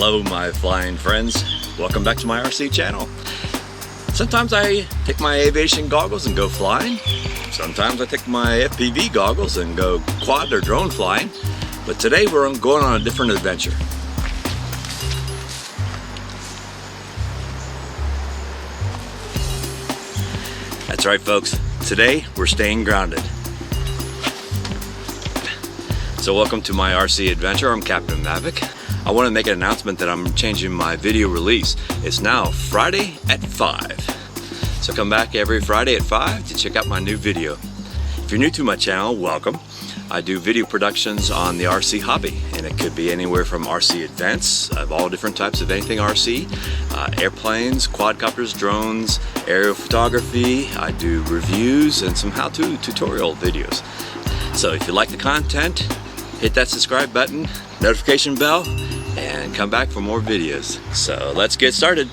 Hello my flying friends, welcome back to my RC channel. Sometimes I take my aviation goggles and go flying. Sometimes I take my FPV goggles and go quad or drone flying. But today we're going on a different adventure. That's right folks, today we're staying grounded. So welcome to my RC adventure. I'm Captain Mavic. I want to make an announcement that I'm changing my video release. It's now Friday at 5. So come back every Friday at 5 to check out my new video. If you're new to my channel, welcome. I do video productions on the RC hobby, and it could be anywhere from RC events of all different types of anything RC, airplanes, quadcopters, drones, aerial photography. I do reviews and some how-to tutorial videos. So if you like the content, hit that subscribe button, notification bell, and come back for more videos. So let's get started.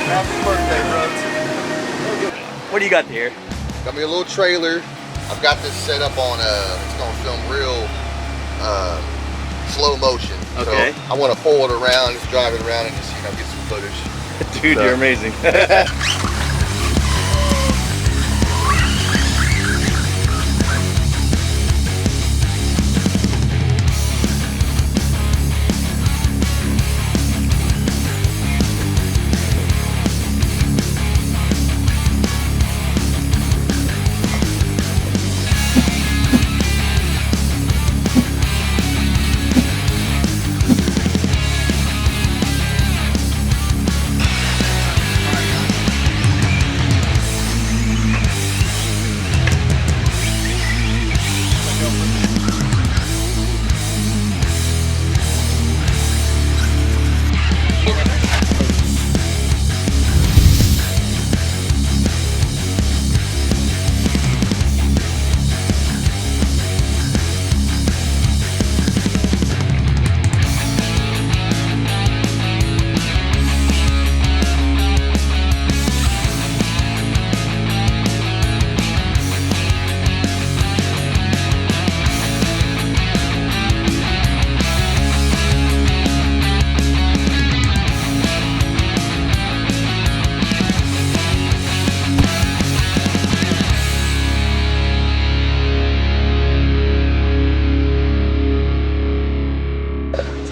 Happy birthday, bro. What do you got here? Got me a little trailer. I've got this set up on, it's gonna film real slow motion. Okay. So I want to pull it around, just drive it around and just, get some footage. Dude, you're amazing.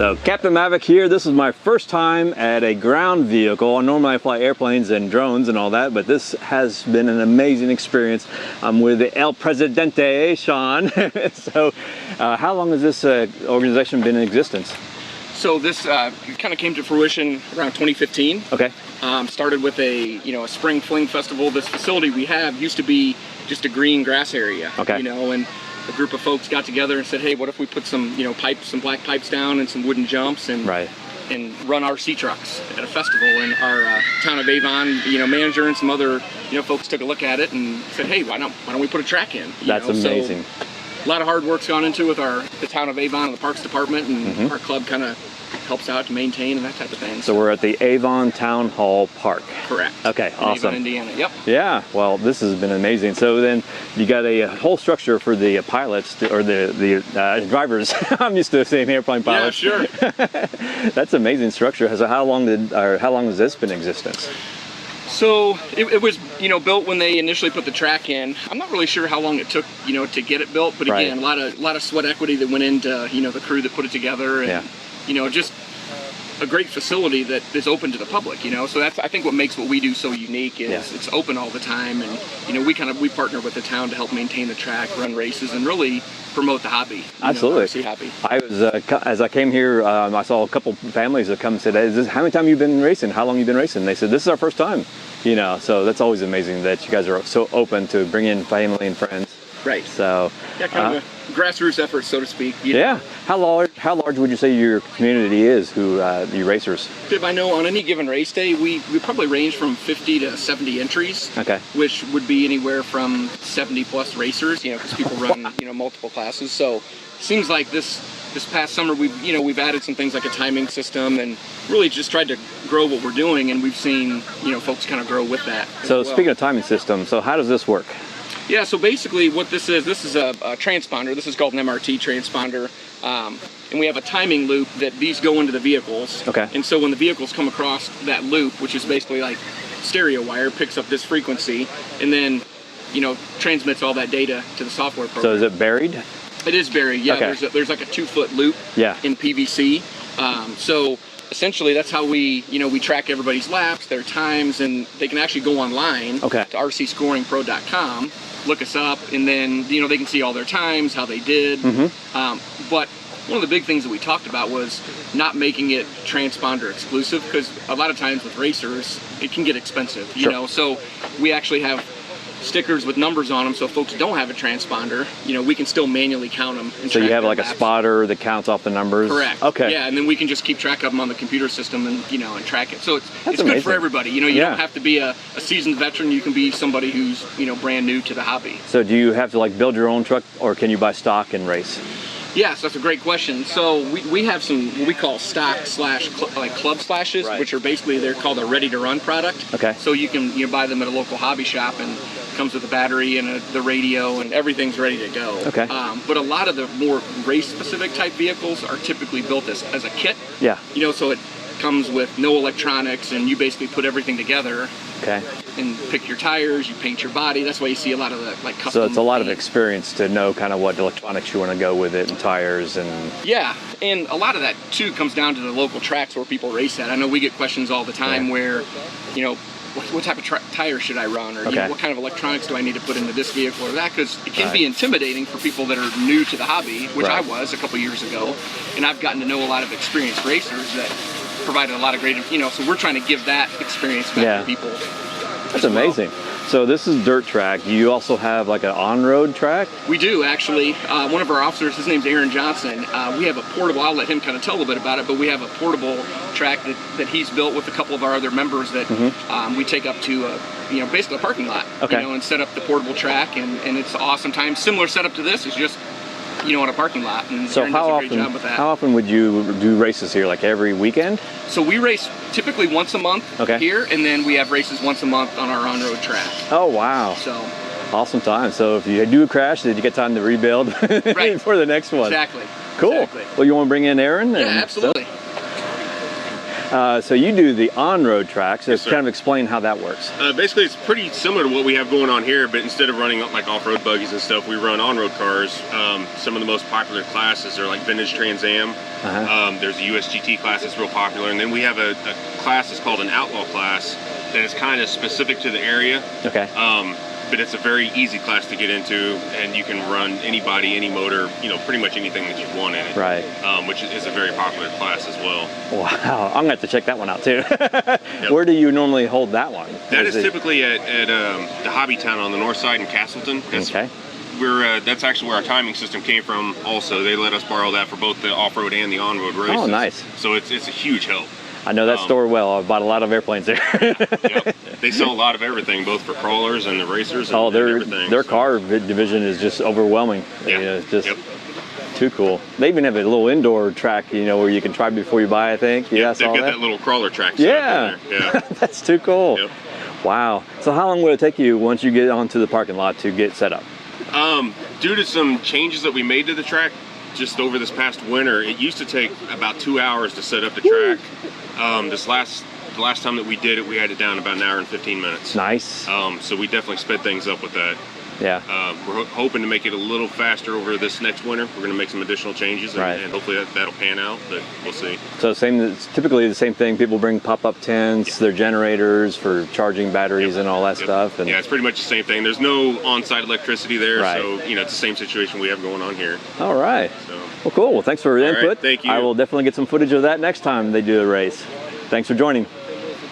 So Captain Mavic here. This is my first time at a ground vehicle. Normally I fly airplanes and drones and all that, but this has been an amazing experience. I'm with El Presidente, Sean. So how long has this organization been in existence? So this kind of came to fruition around 2015. Okay. Started with a spring fling festival. This facility we have used to be just a green grass area. Okay. And a group of folks got together and said, hey, what if we put some pipes, some black pipes down and some wooden jumps and run RC trucks at a festival. And our town of Avon manager and some other folks took a look at it and said, hey, why don't we put a track in? That's amazing. So a lot of hard work's gone into with the town of Avon and the Parks Department, and our club kind of helps out to maintain and that type of thing. So we're at the Avon Town Hall Park. Correct. Okay, in awesome. Avon, Indiana. Yep. Yeah, well, this has been amazing. So then you got a whole structure for the pilots or the drivers. I'm used to saying airplane pilots. Yeah, sure. That's amazing structure. So how long has this been in existence? So it was built when they initially put the track in. I'm not really sure how long it took to get it built, but again, a lot of sweat equity that went into the crew that put it together, and just a great facility that is open to the public. So that's, I think, what makes what we do so unique is it's open all the time, and we partner with the town to help maintain the track, run races, and really promote the hobby. Absolutely. Hobby. I was as I came here, I saw a couple families that come and said, hey, how many times you been racing? How long you been racing? And they said, this is our first time. So that's always amazing that you guys are so open to bring in family and friends. Right. So yeah, kind of a grassroots effort, so to speak. Yeah. How large would you say your community is? You racers? If I know, on any given race day, we probably range from 50 to 70 entries. Okay. Which would be anywhere from 70 plus racers. Because people run multiple classes. So it seems like this past summer we've added some things like a timing system and really just tried to grow what we're doing, and we've seen folks kind of grow with that. So speaking of timing system, so how does this work? Yeah, so basically what this is a transponder. This is called an MRT transponder. And we have a timing loop that these go into the vehicles. Okay. And so when the vehicles come across that loop, which is basically like stereo wire, picks up this frequency and then, transmits all that data to the software program. So is it buried? It is buried, yeah. Okay. There's like a 2-foot loop in PVC. So essentially that's how we track everybody's laps, their times, and they can actually go online to rcscoringpro.com, look us up, and then they can see all their times, how they did. But one of the big things that we talked about was not making it transponder exclusive, because a lot of times with racers it can get expensive. So we actually have stickers with numbers on them, so if folks don't have a transponder, we can still manually count them. And so you have like a spotter that counts off the numbers? Correct. Okay. Yeah, and then we can just keep track of them on the computer system and and track it. So it's good for everybody. You don't have to be a seasoned veteran. You can be somebody who's brand new to the hobby. So do you have to build your own truck, or can you buy stock and race? Yes, that's a great question. So we have some what we call stock club slashes, which are basically, they're called a ready to run product. Okay. So you can buy them at a local hobby shop, and it comes with a battery and the radio, and everything's ready to go. Okay. But a lot of the more race specific type vehicles are typically built as a kit. Yeah. So it comes with no electronics, and you basically put everything together. Okay. And pick your tires, you paint your body. That's why you see a lot of the custom. So it's a lot of experience to know kind of what electronics you want to go with it, and tires and. Yeah, and a lot of that too comes down to the local tracks where people race at. I know we get questions all the time where, what type of tire should I run, or what kind of electronics do I need to put into this vehicle or that? Because it can be intimidating for people that are new to the hobby, which I was a couple years ago, and I've gotten to know a lot of experienced racers that provided a lot of great, so we're trying to give that experience back to people. That's amazing. So this is dirt track. Do you also have like an on-road track? We do, actually. One of our officers, his name's Aaron Johnson. We have a portable, I'll let him kind of tell a little bit about it, but we have a portable track that he's built with a couple of our other members that we take up to basically a parking lot, and set up the portable track, and it's an awesome time. Similar setup to this, is just on a parking lot. And so how often would you do races here? Like every weekend? So we race typically once a month here, and then we have races once a month on our on-road track. Oh wow! So awesome time. So if you do a crash, did you get time to rebuild for the next one? Exactly. Cool. Exactly. Well, you want to bring in Aaron? Yeah, absolutely. So you do the on-road tracks. So Yes, kind of explain how that works. Basically, it's pretty similar to what we have going on here, but instead of running like off-road buggies and stuff, we run on-road cars. Some of the most popular classes are like vintage Trans Am. There's a USGT class that's real popular, and then we have a class that's called an outlaw class that is kind of specific to the area. Okay. But it's a very easy class to get into, and you can run anybody, any motor, pretty much anything that you want in it. Right. Which is a very popular class as well. Wow, I'm gonna have to check that one out too. Yep. Where do you normally hold that one? That is typically at the Hobby Town on the north side in Castleton. Okay. That's actually where our timing system came from. Also, they let us borrow that for both the off-road and the on-road races. Oh, nice. So it's a huge help. I know that store well. I've bought a lot of airplanes there. Yep. They sell a lot of everything, both for crawlers and the racers. And everything. Their car division is just overwhelming. Yeah. It's just too cool. They even have a little indoor track, where you can try before you buy. I think. Yeah, they've got that little crawler track. Yeah. Yeah. That's too cool. Yep. Wow. So how long would it take you once you get onto the parking lot to get set up? Due to some changes that we made to the track just over this past winter, it used to take about 2 hours to set up the track. The last time that we did it, we had it down about an hour and 15 minutes. Nice. So we definitely sped things up with that. Yeah. We're hoping to make it a little faster over this next winter. We're going to make some additional changes, and hopefully that'll pan out, but we'll see. So it's typically the same thing. People bring pop-up tents, their generators for charging batteries and all that stuff. And yeah, it's pretty much the same thing. There's no on-site electricity there, Right. so it's the same situation we have going on here. All right. So. Well, cool. Well, thanks for your input. Right, thank you. I will definitely get some footage of that next time they do a race. Thanks for joining.